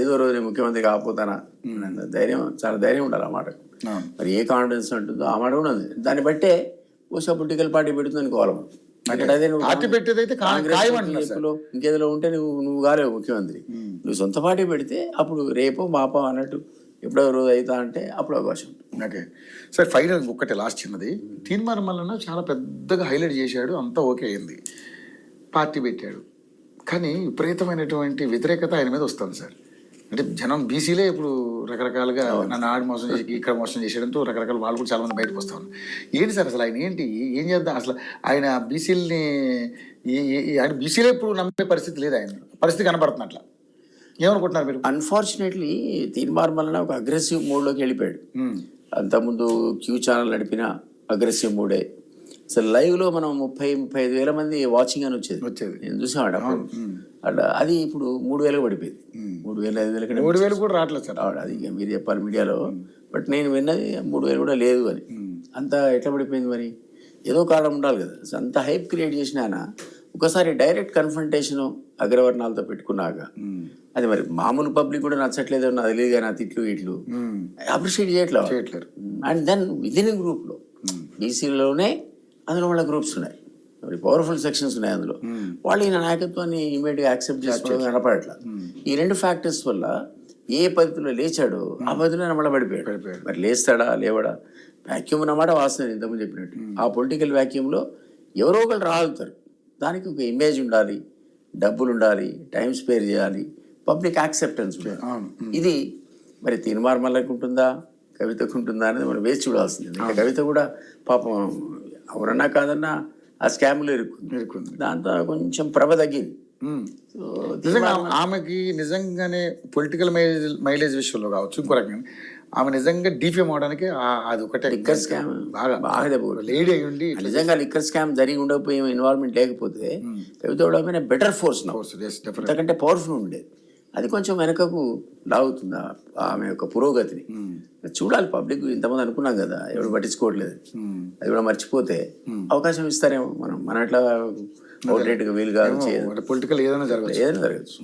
5వ రోజు ముఖ్యమంత్రి కాకపోతానా ధైర్యం, చాలా ధైర్యం ఉండాలి ఆ మాట. మరి ఏ కాన్ఫిడెన్స్ ఉంటుందో ఆ మాట కూడా ఉంది. దాన్ని బట్టే బహుశా పొలిటికల్ పార్టీ పెడుతుంది అనుకోవాలి. అదే కాంగ్రెస్లో ఇంకేదిలో ఉంటే నువ్వు కాలేవు ముఖ్యమంత్రి. నువ్వు సొంత పార్టీ పెడితే అప్పుడు రేపో మాపో అన్నట్టు ఎప్పుడో రోజు అవుతా అంటే అప్పుడు అవకాశం ఉంటుంది. ఓకే సార్, ఫైనల్ ఒక్కటే లాస్ట్ చిన్నది. తీన్మార్ మల్లన్న చాలా పెద్దగా హైలైట్ చేశాడు, అంతా ఓకే అయింది, పార్టీ పెట్టాడు. కానీ విపరీతమైనటువంటి వ్యతిరేకత ఆయన మీద వస్తుంది సార్. అంటే జనం బీసీలే ఇప్పుడు రకరకాలుగా నన్ను ఆడి మోసం చేసి ఇక్కడ మోసం చేసేయడంతో రకరకాల వాళ్ళు కూడా చాలా మంది బయటకు వస్తా ఉన్నారు. ఏంటి సార్ అసలు ఆయన ఏంటి, ఏం చేద్దాం అసలు? ఆయన బీసీలని ఆయన బీసీలే ఇప్పుడు నమ్మే పరిస్థితి లేదు, ఆయన పరిస్థితి కనబడుతున్నట్ల. ఏమనుకుంటున్నారు మీరు? అన్ఫార్చునేట్లీ తీన్మార్ మల్లన్న ఒక అగ్రెసివ్ మోడ్లోకి వెళ్ళిపోయాడు. అంతకుముందు క్యూ ఛానల్ నడిపిన అగ్రెసివ్ మూడే. అసలు లైవ్లో మనం 30-35 వేల మంది వాచింగ్ అని వచ్చేది. నేను చూసాడు అప్పుడు. అట్లా అది ఇప్పుడు 3,000 పడిపోయింది. 3,000-5,000 3,000 కూడా రావట్లేదు సార్. అది మీరు చెప్పాలి మీడియాలో. బట్ నేను విన్నది 3,000 కూడా లేదు అని. అంత ఎట్లా పడిపోయింది మరి? ఏదో కారణం ఉండాలి కదా. అంత హైప్ క్రియేట్ చేసిన ఆయన ఒకసారి డైరెక్ట్ కన్ఫ్రంటేషన్ అగ్రవర్ణాలతో పెట్టుకున్నాక అది మరి మామూలు పబ్లిక్ కూడా నచ్చట్లేదు, నాకు తెలియదు కానీ తిట్లు ఇట్లు అప్రిషియేట్ చేయట్లేదు. అండ్ దెన్ విదిన్ గ్రూప్లో బీసీలోనే అందులో వాళ్ళ గ్రూప్స్ ఉన్నాయి, పవర్ఫుల్ సెక్షన్స్ ఉన్నాయి అందులో. వాళ్ళు ఈయన నాయకత్వాన్ని ఇమీడియట్గా యాక్సెప్ట్ చేసుకోవడం కనపడట్లా. ఈ 2 ఫ్యాక్టర్స్ వల్ల ఏ పద్ధతిలో లేచాడో ఆ పద్ధతిలో మళ్ళీ పడిపోయాడు. మరి లేస్తాడా లేవడా? వ్యాక్యూమ్ అన్నమాట వాస్తవం, ఇంతకుముందు చెప్పినట్టు. ఆ పొలిటికల్ వ్యాక్యూమ్లో ఎవరో ఒకరు రాలుతారు. దానికి ఒక ఇమేజ్ ఉండాలి, డబ్బులు ఉండాలి, టైం స్పేర్ చేయాలి, పబ్లిక్ యాక్సెప్టెన్స్ ఉండాలి. ఇది మరి తీన్మార్ మల్లకి ఉంటుందా, కవితకు ఉంటుందా అనేది మనం వేసి చూడాల్సింది. ఇంకా కవిత కూడా పాపం ఎవరన్నా కాదన్నా ఆ స్కామ్లో ఇరుక్కుంది. దాంతో కొంచెం ప్రభ తగ్గింది. నిజంగా ఆమెకి నిజంగానే పొలిటికల్ మైలేజ్ విషయంలో కావచ్చు, ఇంకో రకంగా ఆమె నిజంగా డీఫేమ్ అవడానికి అది ఒకటే లిక్కర్ స్కామ్ బాగా లేడీ అయ్యి ఉండి నిజంగా లిక్కర్ స్కామ్ జరిగి ఉండకపోయి ఇన్వాల్వ్మెంట్ లేకపోతే కవిత కూడా బెటర్ ఫోర్స్ ఎందుకంటే పవర్ఫుల్ ఉండేది. అది కొంచెం వెనకకు లాగుతుంది ఆమె యొక్క పురోగతిని. చూడాలి పబ్లిక్. ఇంతమంది అనుకున్నాం కదా, ఎవరు పట్టించుకోవట్లేదు. అది కూడా మర్చిపోతే అవకాశం ఇస్తారేమో. మన అట్లా అవుట్లెట్గా వీలు కాదు, పొలిటికల్ ఏదైనా జరగచ్చు.